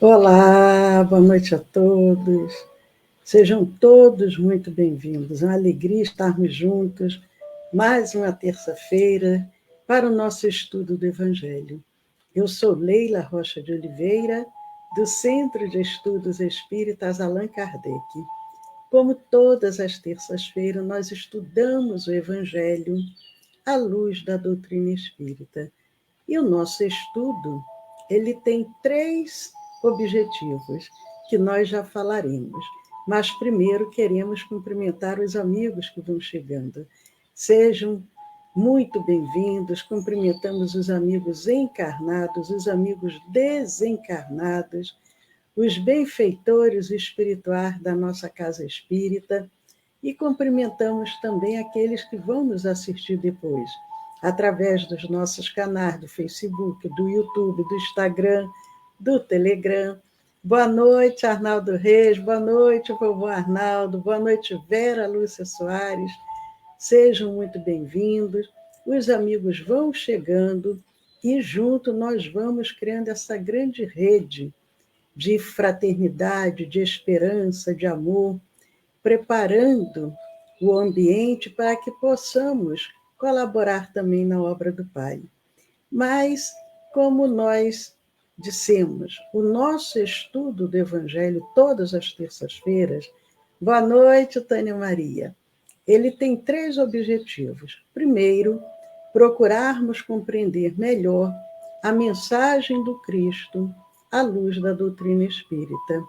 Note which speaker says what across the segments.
Speaker 1: Olá, boa noite a todos. Sejam todos muito bem-vindos. É uma alegria estarmos juntos mais uma terça-feira para o nosso estudo do Evangelho. Eu sou Leila Rocha de Oliveira, do Centro de Estudos Espíritas Allan Kardec. Como todas as terças-feiras, nós estudamos o Evangelho à luz da doutrina espírita. E o nosso estudo, ele tem três objetivos, que nós já falaremos. Mas primeiro queremos cumprimentar os amigos que vão chegando. Sejam muito bem-vindos, cumprimentamos os amigos encarnados, os amigos desencarnados, os benfeitores espirituais da nossa casa espírita, e cumprimentamos também aqueles que vão nos assistir depois, através dos nossos canais do Facebook, do YouTube, do Instagram, do Telegram. Boa noite, Arnaldo Reis, boa noite, vovô Arnaldo, boa noite, Vera Lúcia Soares. Sejam muito bem-vindos. Os amigos vão chegando e junto nós vamos criando essa grande rede de fraternidade, de esperança, de amor, preparando o ambiente para que possamos colaborar também na obra do Pai. Mas, como nós dissemos, o nosso estudo do Evangelho, todas as terças-feiras, boa noite, Tânia Maria, ele tem três objetivos. Primeiro, procurarmos compreender melhor a mensagem do Cristo à luz da doutrina espírita.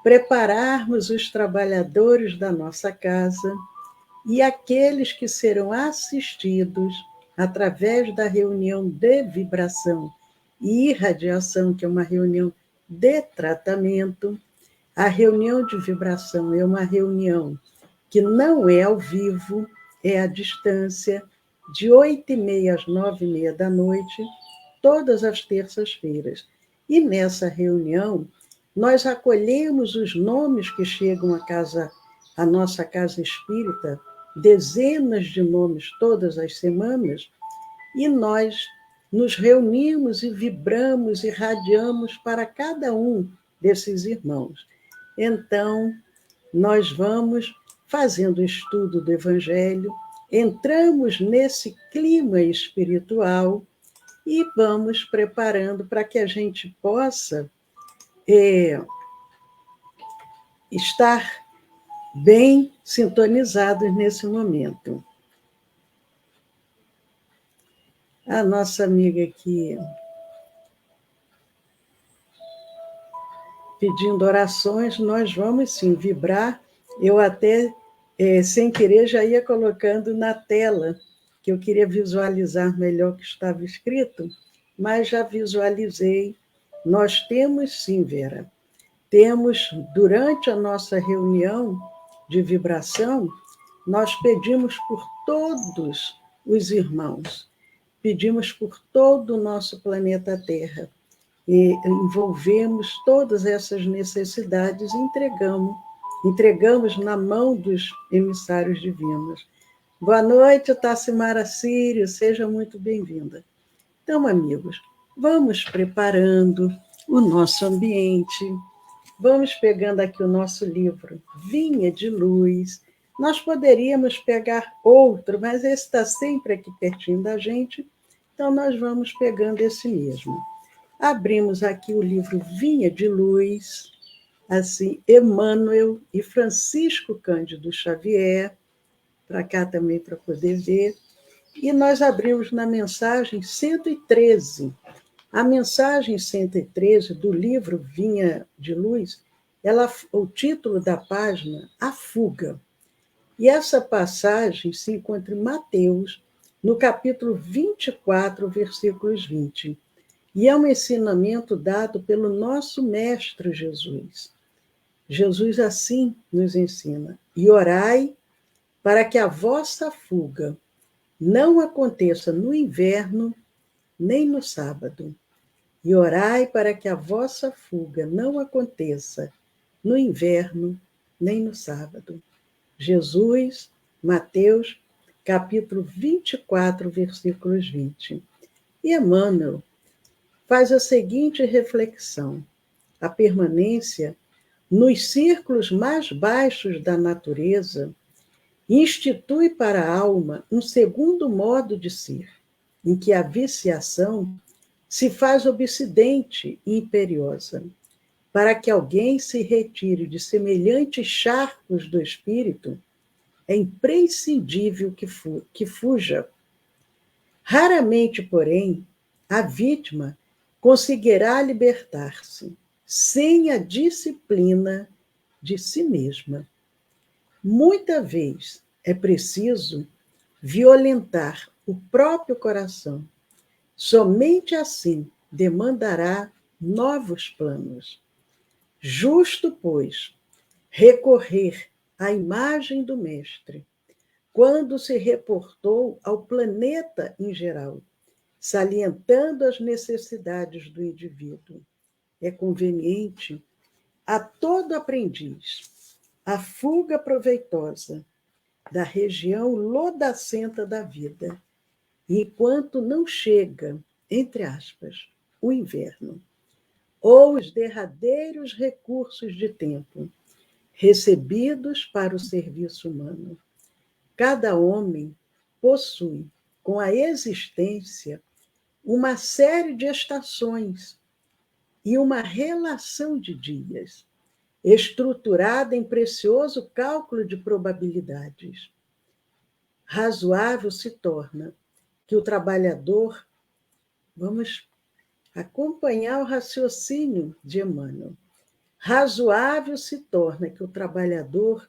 Speaker 1: Prepararmos os trabalhadores da nossa casa e aqueles que serão assistidos através da reunião de vibração e irradiação, que é uma reunião de tratamento. A reunião de vibração é uma reunião que não é ao vivo, é à distância, de 8h30 às 9h30 da noite, todas as terças-feiras. E nessa reunião, nós acolhemos os nomes que chegam à nossa casa espírita, dezenas de nomes todas as semanas, e nós nos reunimos e vibramos e radiamos para cada um desses irmãos. Então, nós vamos fazendo o estudo do Evangelho, entramos nesse clima espiritual e vamos preparando para que a gente possa estar bem sintonizados nesse momento. A nossa amiga aqui pedindo orações, nós vamos sim vibrar. Eu até, sem querer, já ia colocando na tela, que eu queria visualizar melhor o que estava escrito, mas já visualizei. Nós temos sim, Vera, temos, durante a nossa reunião de vibração, nós pedimos por todos os irmãos, pedimos por todo o nosso planeta Terra, e envolvemos todas essas necessidades e entregamos na mão dos emissários divinos. Boa noite, Tassimara Sírio, seja muito bem-vinda. Então, amigos, vamos preparando o nosso ambiente, vamos pegando aqui o nosso livro, Vinha de Luz. Nós poderíamos pegar outro, mas esse está sempre aqui pertinho da gente, então nós vamos pegando esse mesmo. Abrimos aqui o livro Vinha de Luz, assim, Emmanuel e Francisco Cândido Xavier, para cá também para poder ver, e nós abrimos na mensagem 113. A mensagem 113 do livro Vinha de Luz, o título da página, A Fuga. E essa passagem se encontra em Mateus, no capítulo 24, versículos 20. E é um ensinamento dado pelo nosso Mestre Jesus. Jesus assim nos ensina: e orai para que a vossa fuga não aconteça no inverno nem no sábado. E orai para que a vossa fuga não aconteça no inverno nem no sábado. Jesus, Mateus, capítulo 24, versículos 20. E Emmanuel faz a seguinte reflexão: a permanência nos círculos mais baixos da natureza, institui para a alma um segundo modo de ser, em que a viciação se faz obsidente e imperiosa. Para que alguém se retire de semelhantes charcos do espírito, é imprescindível que fuja. Raramente, porém, a vítima conseguirá libertar-se sem a disciplina de si mesma. Muita vez é preciso violentar o próprio coração. Somente assim demandará novos planos. Justo, pois, recorrer à imagem do Mestre, quando se reportou ao planeta em geral, salientando as necessidades do indivíduo. É conveniente a todo aprendiz a fuga proveitosa da região lodacenta da vida, enquanto não chega, entre aspas, o inverno, ou os derradeiros recursos de tempo recebidos para o serviço humano. Cada homem possui, com a existência, uma série de estações e uma relação de dias, estruturada em precioso cálculo de probabilidades. Razoável se torna que o trabalhador, vamos acompanhar o raciocínio de Emmanuel, razoável se torna que o trabalhador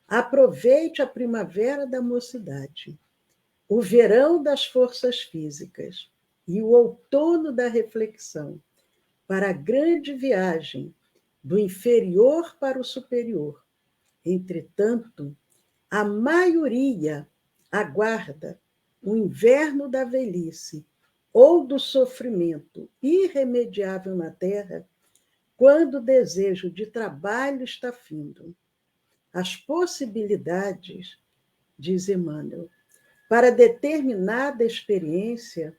Speaker 1: aproveite a primavera da mocidade, o verão das forças físicas e o outono da reflexão para a grande viagem do inferior para o superior. Entretanto, a maioria aguarda o inverno da velhice ou do sofrimento irremediável na terra, quando o desejo de trabalho está findo. As possibilidades, diz Emmanuel, para determinada experiência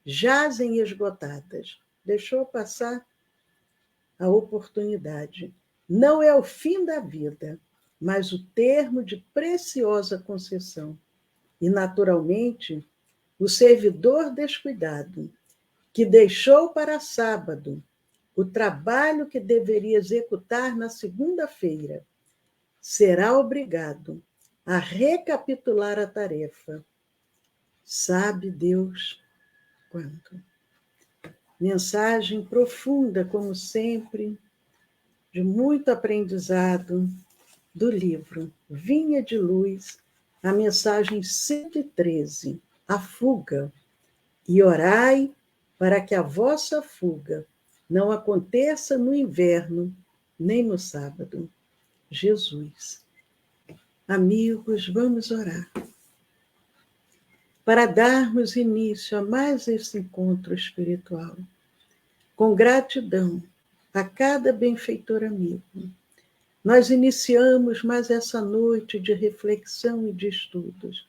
Speaker 1: jazem esgotadas. Deixou passar a oportunidade. Não é o fim da vida, mas o termo de preciosa concessão. E, naturalmente, o servidor descuidado, que deixou para sábado o trabalho que deveria executar na segunda-feira, será obrigado a recapitular a tarefa. Sabe Deus quanto. Mensagem profunda, como sempre, de muito aprendizado do livro Vinha de Luz, a mensagem 113, a fuga. E orai para que a vossa fuga não aconteça no inverno, nem no sábado. Jesus. Amigos, vamos orar para darmos início a mais esse encontro espiritual, com gratidão a cada benfeitor amigo. Nós iniciamos mais essa noite de reflexão e de estudos,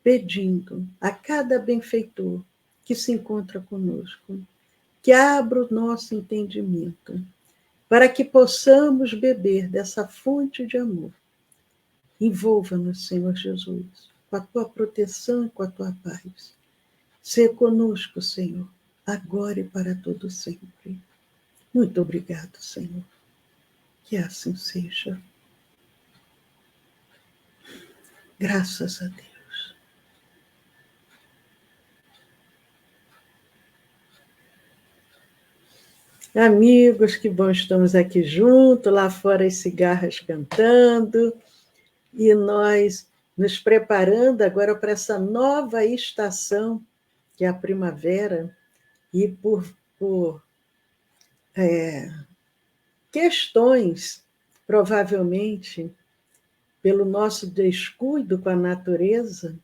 Speaker 1: pedindo a cada benfeitor que se encontra conosco, que abra o nosso entendimento, para que possamos beber dessa fonte de amor. Envolva-nos, Senhor Jesus, com a tua proteção e com a tua paz. Sê conosco, Senhor, agora e para todo sempre. Muito obrigado, Senhor. Que assim seja. Graças a Deus. Amigos, que bom, estamos aqui juntos, lá fora as cigarras cantando, e nós nos preparando agora para essa nova estação, que é a primavera, e por questões, provavelmente, pelo nosso descuido com a natureza,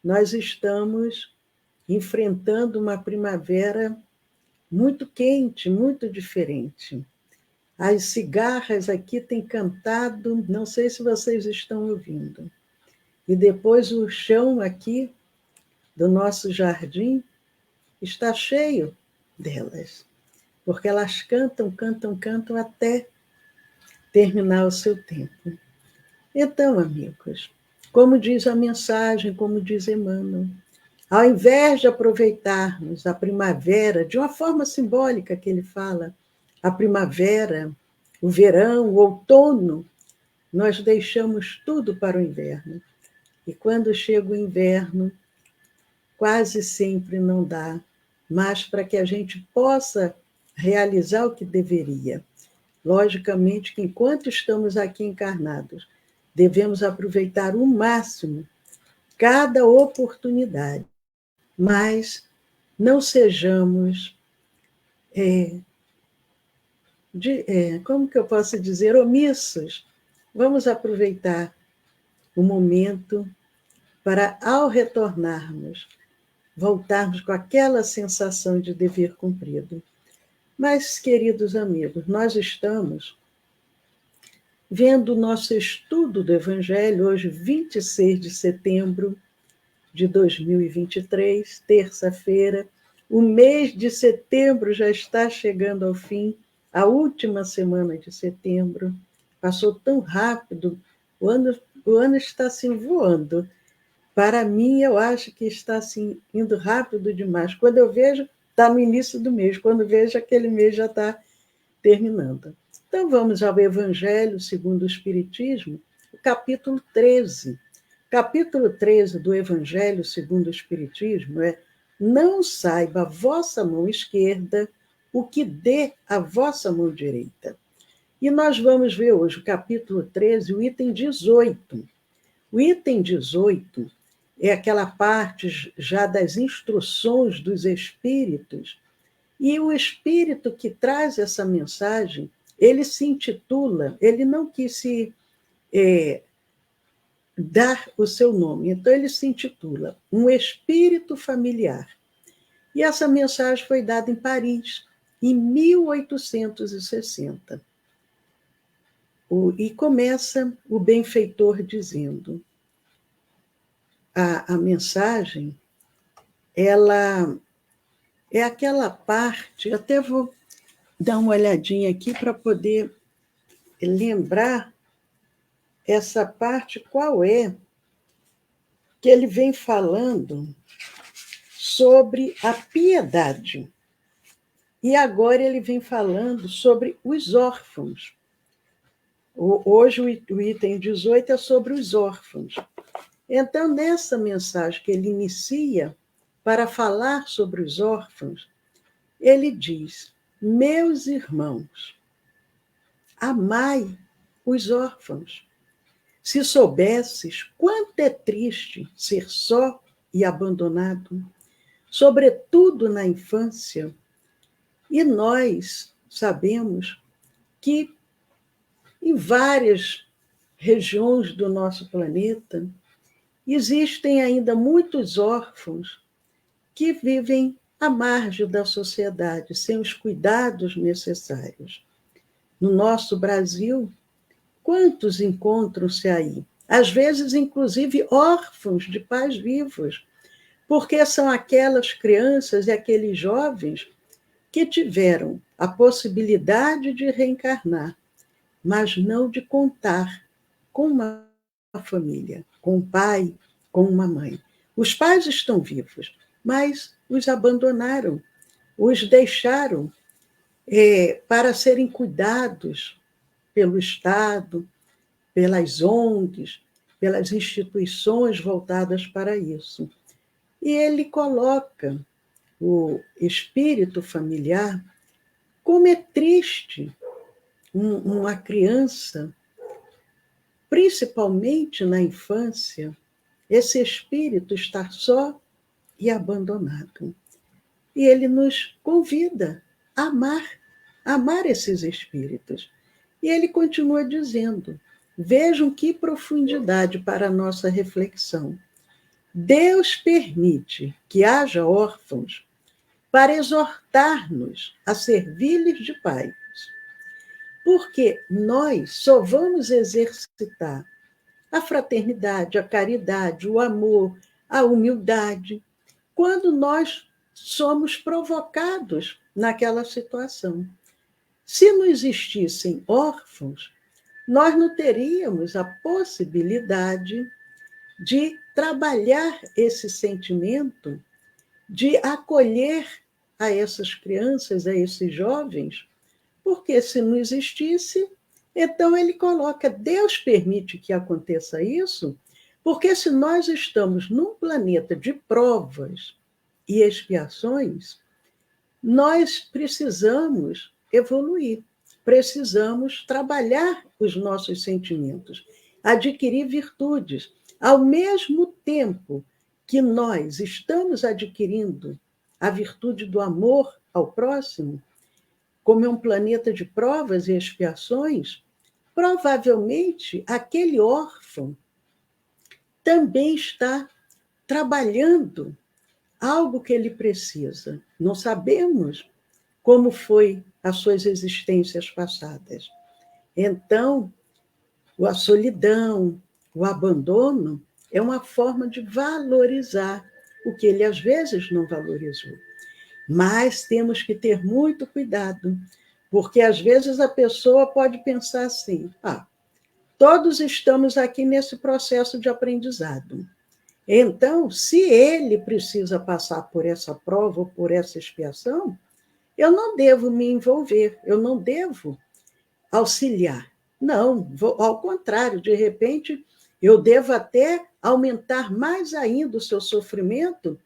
Speaker 1: nós estamos enfrentando uma primavera muito quente, muito diferente. As cigarras aqui têm cantado, não sei se vocês estão ouvindo. E depois o chão aqui do nosso jardim está cheio delas. porque elas cantam, cantam, cantam até terminar o seu tempo. Então, amigos, como diz a mensagem, como diz Emmanuel, ao invés de aproveitarmos a primavera, de uma forma simbólica que ele fala, a primavera, o verão, o outono, nós deixamos tudo para o inverno. E quando chega o inverno, quase sempre não dá mais para que a gente possa realizar o que deveria. Logicamente que enquanto estamos aqui encarnados, devemos aproveitar o máximo cada oportunidade, mas não sejamos, como que eu posso dizer, omissos. Vamos aproveitar o momento para, ao retornarmos, voltarmos com aquela sensação de dever cumprido. Mas, queridos amigos, nós estamos vendo o nosso estudo do Evangelho, hoje, 26 de setembro de 2023, terça-feira. O mês de setembro já está chegando ao fim, a última semana de setembro. Passou tão rápido, o ano está assim voando. Para mim, eu acho que está assim, indo rápido demais. Quando eu vejo, está no início do mês. Quando vejo, aquele mês já está terminando. Então, vamos ao Evangelho segundo o Espiritismo, o capítulo 13. Capítulo 13 do Evangelho segundo o Espiritismo é: não saiba a vossa mão esquerda o que dê a vossa mão direita. E nós vamos ver hoje o capítulo 13, o item 18. O item 18 é aquela parte já das instruções dos espíritos, e o espírito que traz essa mensagem, ele se intitula, ele não quis se dar o seu nome, então ele se intitula Um Espírito Familiar. E essa mensagem foi dada em Paris, em 1860. E começa o benfeitor dizendo: a mensagem, ela é aquela parte, até vou dar uma olhadinha aqui para poder lembrar essa parte qual é, que ele vem falando sobre a piedade. E agora ele vem falando sobre os órfãos. Hoje o item 18 é sobre os órfãos. Então, nessa mensagem que ele inicia para falar sobre os órfãos, ele diz: meus irmãos, amai os órfãos. Se soubesses quanto é triste ser só e abandonado, sobretudo na infância, e nós sabemos que em várias regiões do nosso planeta existem ainda muitos órfãos que vivem à margem da sociedade, sem os cuidados necessários. No nosso Brasil, quantos encontram-se aí? Às vezes, inclusive, órfãos de pais vivos, porque são aquelas crianças e aqueles jovens que tiveram a possibilidade de reencarnar, mas não de contar com uma família, com um pai, com uma mãe. Os pais estão vivos, mas os abandonaram, os deixaram para serem cuidados pelo Estado, pelas ONGs, pelas instituições voltadas para isso. E ele coloca o espírito familiar como é triste uma criança, principalmente na infância, esse espírito estar só e abandonado. E ele nos convida a amar esses espíritos. E ele continua dizendo: vejam que profundidade para a nossa reflexão. Deus permite que haja órfãos para exortar-nos a servir-lhes de pais, porque nós só vamos exercitar a fraternidade, a caridade, o amor, a humildade, quando nós somos provocados naquela situação. Se não existissem órfãos, nós não teríamos a possibilidade de trabalhar esse sentimento, de acolher a essas crianças, a esses jovens, porque se não existisse, então ele coloca, Deus permite que aconteça isso, porque se nós estamos num planeta de provas e expiações, nós precisamos evoluir, precisamos trabalhar os nossos sentimentos, adquirir virtudes. Ao mesmo tempo que nós estamos adquirindo a virtude do amor ao próximo, como é um planeta de provas e expiações, provavelmente aquele órfão também está trabalhando algo que ele precisa. Não sabemos como foi as suas existências passadas. Então, a solidão, o abandono é uma forma de valorizar o que ele às vezes não valorizou. Mas temos que ter muito cuidado, porque às vezes a pessoa pode pensar assim: todos estamos aqui nesse processo de aprendizado. Então, se ele precisa passar por essa prova ou por essa expiação, eu não devo me envolver, eu não devo auxiliar. Não, ao contrário, de repente, eu devo até aumentar mais ainda o seu sofrimento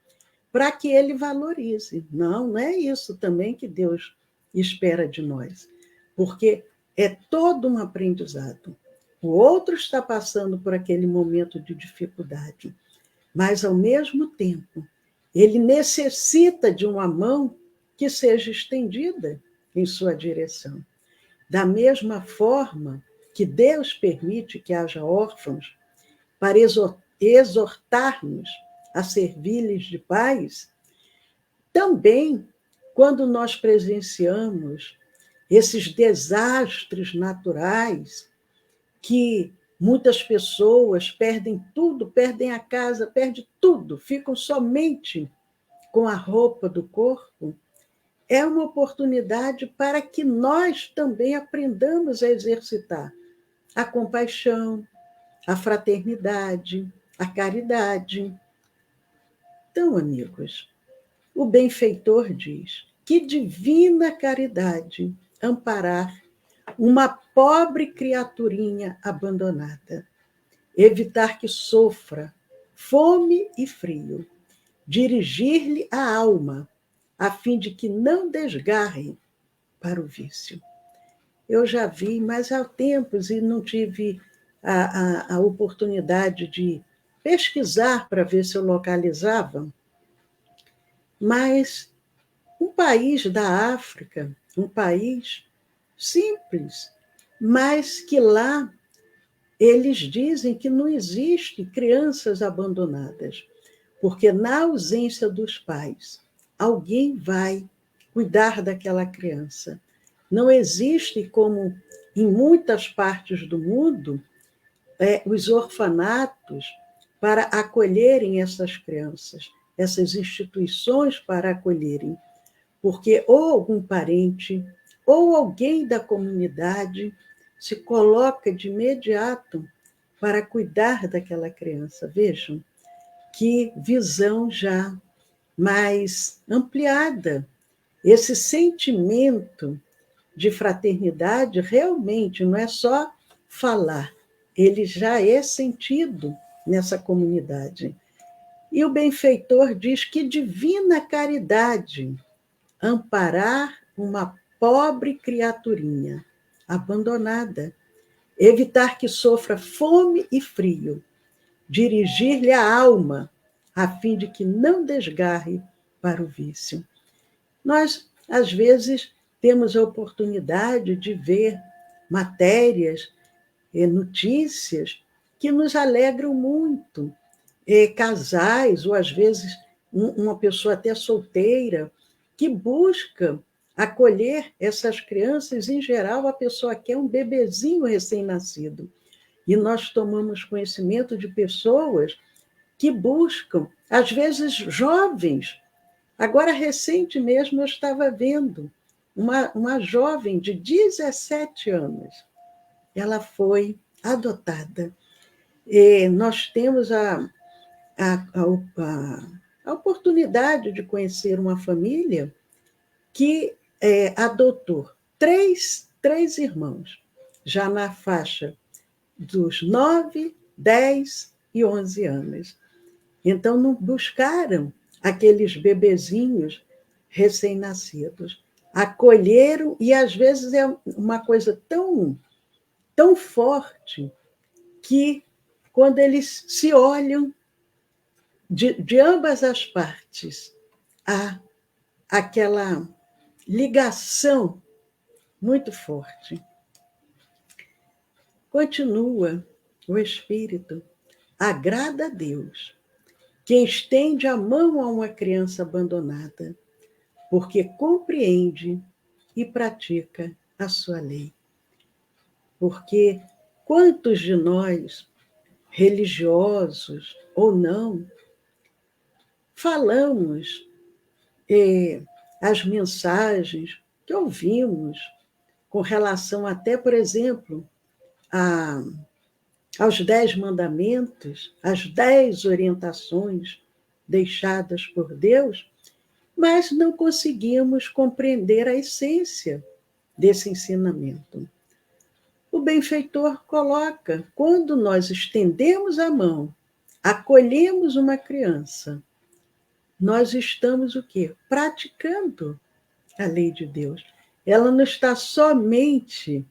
Speaker 1: para que ele valorize. Não, não é isso também que Deus espera de nós, porque é todo um aprendizado. O outro está passando por aquele momento de dificuldade, mas, ao mesmo tempo, ele necessita de uma mão que seja estendida em sua direção. Da mesma forma que Deus permite que haja órfãos para exortar-nos a servir-lhes de paz, também, quando nós presenciamos esses desastres naturais, que muitas pessoas perdem tudo, perdem a casa, perdem tudo, ficam somente com a roupa do corpo, é uma oportunidade para que nós também aprendamos a exercitar a compaixão, a fraternidade, a caridade. Então, amigos, o benfeitor diz: que divina caridade amparar uma pobre criaturinha abandonada, evitar que sofra fome e frio, dirigir-lhe a alma, a fim de que não desgarre para o vício. Eu já vi, mas há tempos e não tive a oportunidade de pesquisar para ver se eu localizava, mas um país da África, um país simples, mas que lá eles dizem que não existe crianças abandonadas, porque na ausência dos pais, alguém vai cuidar daquela criança. Não existe, como em muitas partes do mundo, os orfanatos para acolherem essas crianças, essas instituições para acolherem, porque ou algum parente ou alguém da comunidade se coloca de imediato para cuidar daquela criança. Vejam que visão já mais ampliada. Esse sentimento de fraternidade realmente não é só falar, ele já é sentido nessa comunidade. E o benfeitor diz que divina caridade amparar uma pobre criaturinha abandonada, evitar que sofra fome e frio, dirigir-lhe a alma, a fim de que não desgarre para o vício. Nós, às vezes, temos a oportunidade de ver matérias, notícias que nos alegram muito. Casais, ou às vezes uma pessoa até solteira, que busca acolher essas crianças. Em geral, a pessoa quer um bebezinho recém-nascido. E nós tomamos conhecimento de pessoas que buscam, às vezes jovens, Agora, recente mesmo, eu estava vendo uma jovem de 17 anos. Ela foi adotada. E nós temos a oportunidade de conhecer uma família que adotou três irmãos, já na faixa dos 9, 10 e 11 anos. Então, não buscaram aqueles bebezinhos recém-nascidos. Acolheram, e às vezes é uma coisa tão forte que, quando eles se olham, de ambas as partes, há aquela ligação muito forte. Continua o Espírito. Agrada a Deus quem estende a mão a uma criança abandonada, porque compreende e pratica a sua lei. Porque quantos de nós, religiosos ou não, falamos as mensagens que ouvimos com relação até, por exemplo, aos 10 mandamentos, às 10 orientações deixadas por Deus, mas não conseguimos compreender a essência desse ensinamento. O benfeitor coloca, quando nós estendemos a mão, acolhemos uma criança, nós estamos o quê? Praticando a lei de Deus. Ela não está somente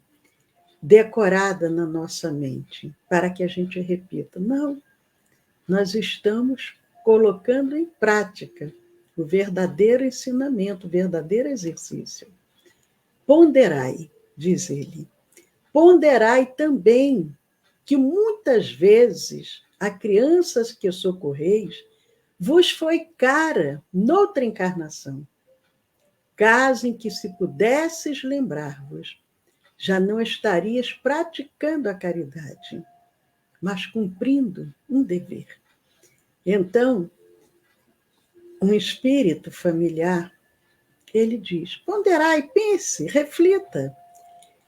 Speaker 1: decorada na nossa mente, para que a gente repita. Não, nós estamos colocando em prática o verdadeiro ensinamento, o verdadeiro exercício. Ponderai, diz ele, ponderai também que muitas vezes a crianças que socorreis vos foi cara noutra encarnação, caso em que, se pudesses lembrar-vos, já não estarias praticando a caridade, mas cumprindo um dever. Então, um espírito familiar, ele diz, ponderai, pense, reflita.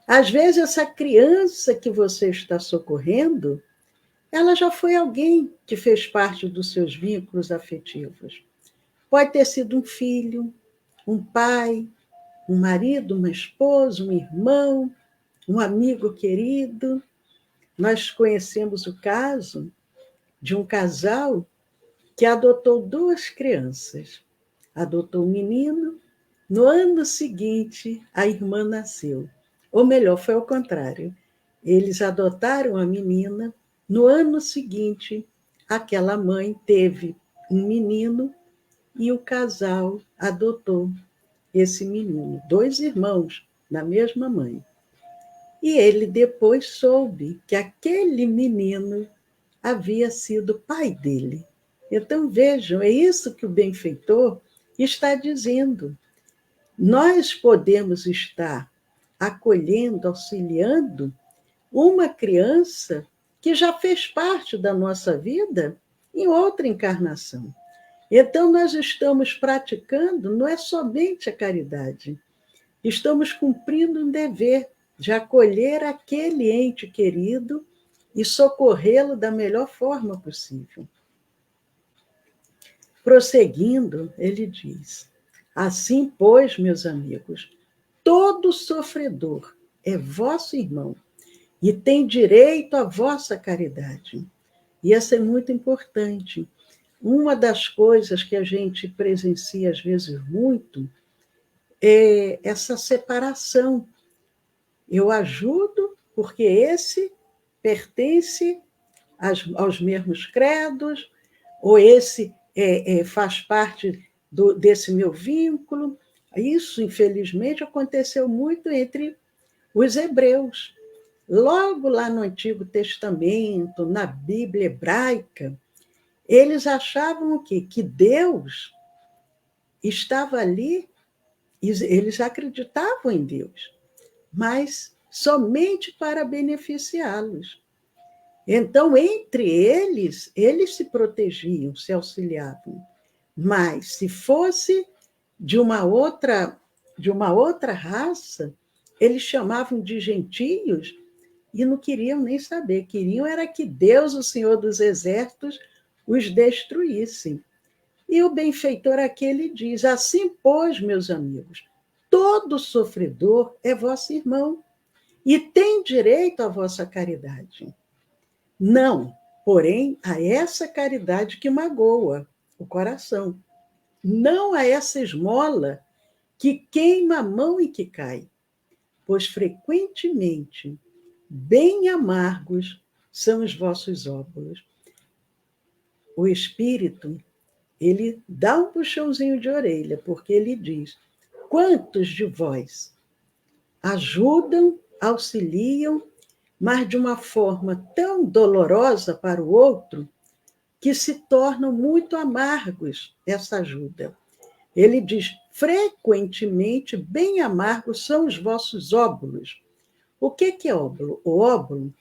Speaker 1: Às vezes, essa criança que você está socorrendo, ela já foi alguém que fez parte dos seus vínculos afetivos. Pode ter sido um filho, um pai, um marido, uma esposa, um irmão, um amigo querido. Nós conhecemos o caso de um casal que adotou 2 crianças. Adotou um menino, no ano seguinte a irmã nasceu. Ou melhor, foi ao contrário. Eles adotaram a menina, no ano seguinte aquela mãe teve um menino e o casal adotou esse menino. 2 irmãos da mesma mãe. E ele depois soube que aquele menino havia sido pai dele. Então, vejam, é isso que o benfeitor está dizendo. Nós podemos estar acolhendo, auxiliando uma criança que já fez parte da nossa vida em outra encarnação. Então, nós estamos praticando, não é somente a caridade, estamos cumprindo um dever de acolher aquele ente querido e socorrê-lo da melhor forma possível. Prosseguindo, ele diz, assim, pois, meus amigos, todo sofredor é vosso irmão e tem direito à vossa caridade. E essa é muito importante. Uma das coisas que a gente presencia, às vezes, muito, é essa separação. Eu ajudo porque esse pertence aos mesmos credos, ou esse faz parte desse meu vínculo. Isso, infelizmente, aconteceu muito entre os hebreus. Logo lá no Antigo Testamento, na Bíblia hebraica, eles achavam o quê? Que Deus estava ali, eles acreditavam em Deus, mas somente para beneficiá-los. Então, entre eles se protegiam, se auxiliavam. Mas, se fosse de uma outra raça, eles chamavam de gentios e não queriam nem saber. Queriam era que Deus, o Senhor dos Exércitos, os destruísse. E o benfeitor aquele diz: assim, pois, meus amigos, todo sofredor é vosso irmão e tem direito à vossa caridade. Não, porém, a essa caridade que magoa o coração. Não a essa esmola que queima a mão e que cai, pois frequentemente bem amargos são os vossos óbolos. O Espírito, ele dá um puxãozinho de orelha, porque ele diz: quantos de vós ajudam, auxiliam, mas de uma forma tão dolorosa para o outro que se tornam muito amargos essa ajuda. Ele diz: frequentemente bem amargos são os vossos óbolos. O que é óbolo? O óbolo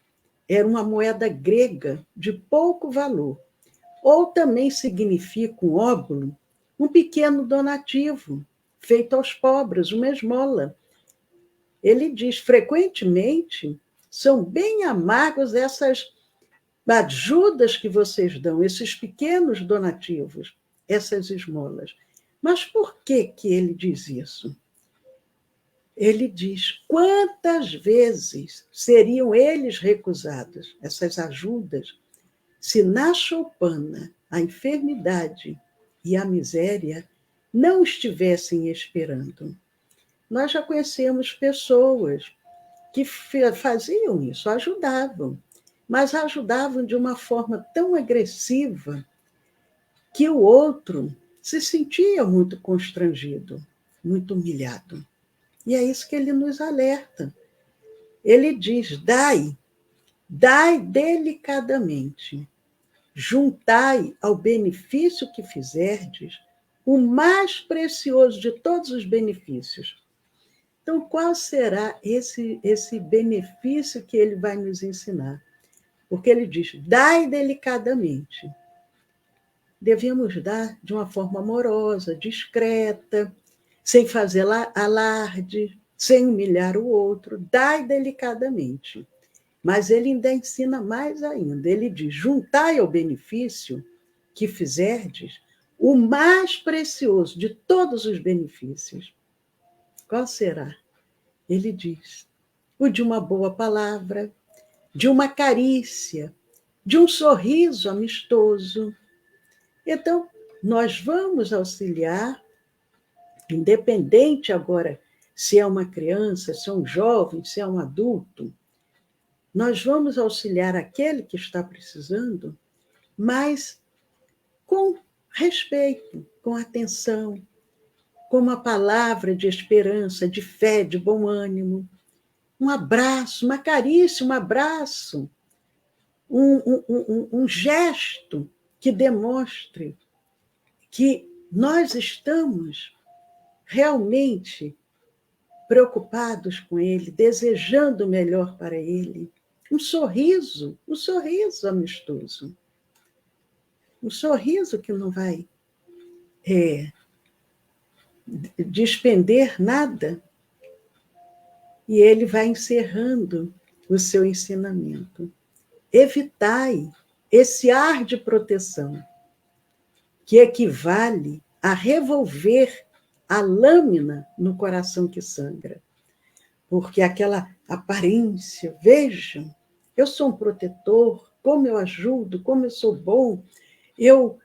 Speaker 1: era uma moeda grega de pouco valor, ou também significa um óbolo, um pequeno donativo feito aos pobres, uma esmola. Ele diz: frequentemente são bem amargos essas ajudas que vocês dão, esses pequenos donativos, essas esmolas. Mas por que ele diz isso? Ele diz: quantas vezes seriam eles recusados, essas ajudas, se na choupana a enfermidade e a miséria não estivessem esperando? Nós já conhecemos pessoas que faziam isso, ajudavam, mas ajudavam de uma forma tão agressiva que o outro se sentia muito constrangido, muito humilhado. E é isso que ele nos alerta. Ele diz: dai delicadamente, juntai ao benefício que fizerdes o mais precioso de todos os benefícios. Então, qual será esse benefício que ele vai nos ensinar? Porque ele diz: dai delicadamente. Devemos dar de uma forma amorosa, discreta, sem fazer alarde, sem humilhar o outro. Dai delicadamente. Mas ele ainda ensina mais ainda. Ele diz: juntai ao benefício que fizerdes o mais precioso de todos os benefícios. Qual será? Ele diz: o de uma boa palavra, de uma carícia, de um sorriso amistoso. Então, nós vamos auxiliar, independente agora se é uma criança, se é um jovem, se é um adulto, nós vamos auxiliar aquele que está precisando, mas com respeito, com atenção, com uma palavra de esperança, de fé, de bom ânimo, um abraço, uma carícia, um abraço, um gesto que demonstre que nós estamos realmente preocupados com ele, desejando o melhor para ele. Um sorriso amistoso. Um sorriso que não vai despender nada. E ele vai encerrando o seu ensinamento. Evitai esse ar de proteção, que equivale a revolver a lâmina no coração que sangra. Porque aquela aparência, vejam, eu sou um protetor, como eu ajudo, como eu sou bom, eu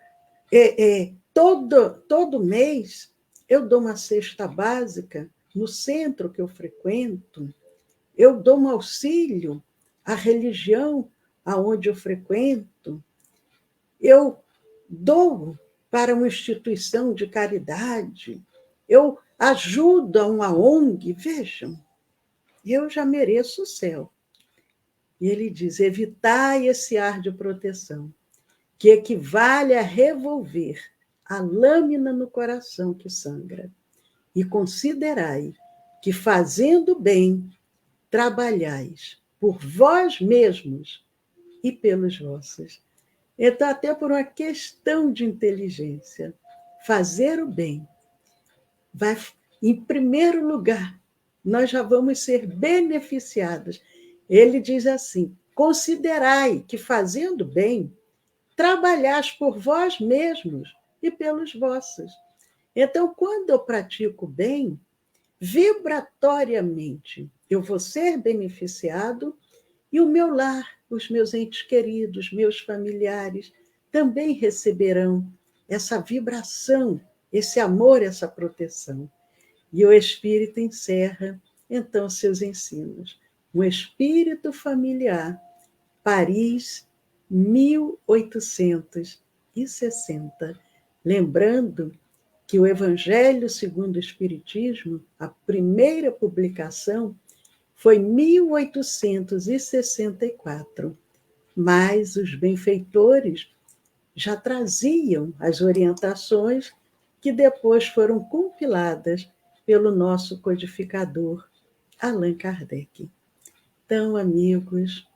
Speaker 1: todo mês eu dou uma cesta básica no centro que eu frequento, eu dou um auxílio à religião aonde eu frequento, eu dou para uma instituição de caridade, eu ajudo a uma ONG, vejam, eu já mereço o céu. E ele diz: evitai esse ar de proteção, que equivale a revolver a lâmina no coração que sangra. E considerai que, fazendo bem, trabalhais por vós mesmos e pelos vossos. Então, até por uma questão de inteligência, fazer o bem, vai, em primeiro lugar, nós já vamos ser beneficiados. Ele diz assim: considerai que, fazendo bem, trabalhais por vós mesmos e pelos vossos. Então, quando eu pratico bem, vibratoriamente, eu vou ser beneficiado e o meu lar, os meus entes queridos, meus familiares, também receberão essa vibração, esse amor, essa proteção. E o Espírito encerra, então, seus ensinos. Um espírito familiar, Paris, 1860. Lembrando que o Evangelho segundo o Espiritismo, a primeira publicação, foi 1864, mas os benfeitores já traziam as orientações que depois foram compiladas pelo nosso codificador, Allan Kardec. Então, amigos,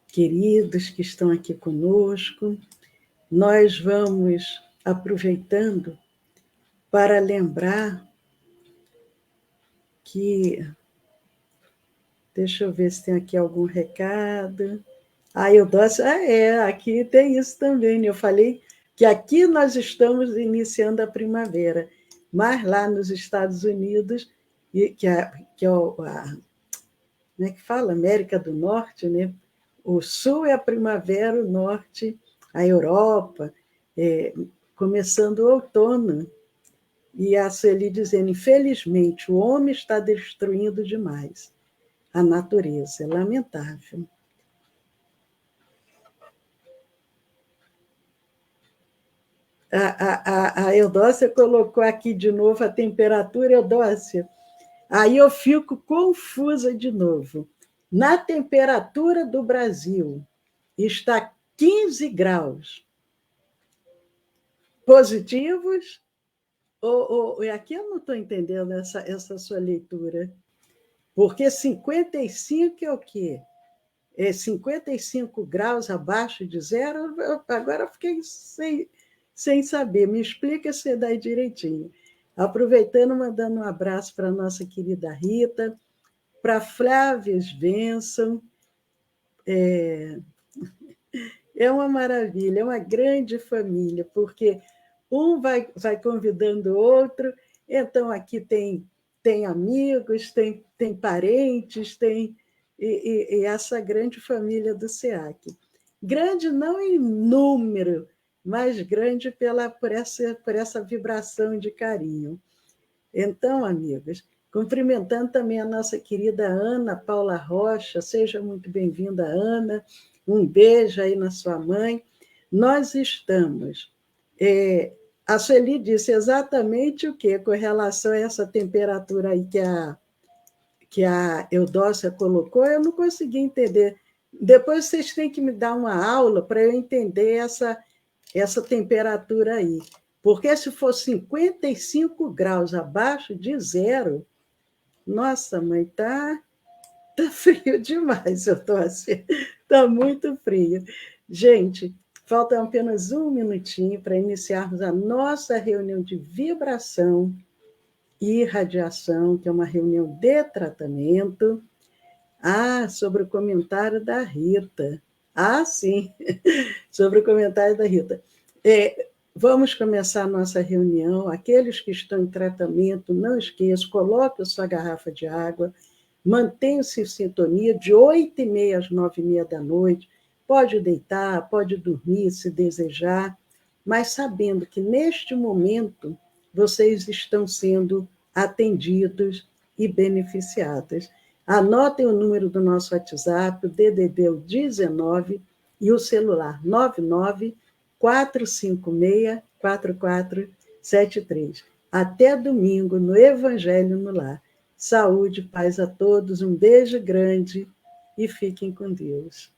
Speaker 1: queridos que estão aqui conosco, nós vamos aproveitando para lembrar que... Deixa eu ver se tem aqui algum recado. Eudócia, aqui tem isso também. Eu falei que aqui nós estamos iniciando a primavera, mas lá nos Estados Unidos, como é que fala? América do Norte, né? O Sul é a primavera, o Norte, a Europa, começando o outono. E a Sueli dizendo: infelizmente, o homem está destruindo demais a natureza. É lamentável. A Eudócia colocou aqui de novo a temperatura, Eudócia. Aí eu fico confusa de novo. Na temperatura do Brasil, está 15 graus positivos? Aqui eu não estou entendendo essa sua leitura. Porque 55 é o quê? 55 graus abaixo de zero? Agora eu fiquei sem saber. Me explica se daí direitinho. Aproveitando, mandando um abraço para a nossa querida Rita, para Flávia Svensson. É uma maravilha, é uma grande família, porque um vai convidando o outro, então aqui tem amigos, tem parentes, e essa grande família do SEAC. Grande não em número, mas grande por essa vibração de carinho. Então, amigos, cumprimentando também a nossa querida Ana Paula Rocha, seja muito bem-vinda, Ana, um beijo aí na sua mãe. Nós estamos... a Sueli disse exatamente o quê? Com relação a essa temperatura aí que a Eudócia colocou, eu não consegui entender. Depois vocês têm que me dar uma aula para eu entender essa temperatura aí. Porque se for 55 graus abaixo de zero, nossa, mãe, tá frio demais, Eudócia. Está muito frio. Gente, falta apenas um minutinho para iniciarmos a nossa reunião de vibração e radiação, que é uma reunião de tratamento. Sobre o comentário da Rita. Sim, sobre o comentário da Rita. Vamos começar a nossa reunião. Aqueles que estão em tratamento, não esqueçam, coloque a sua garrafa de água, mantenha-se em sintonia de 8h30 às 9h30 da noite. Pode deitar, pode dormir, se desejar, mas sabendo que, neste momento, vocês estão sendo atendidos e beneficiados. Anotem o número do nosso WhatsApp, o DDD 19, e o celular 99-456-4473. Até domingo, no Evangelho no Lar. Saúde, paz a todos, um beijo grande e fiquem com Deus.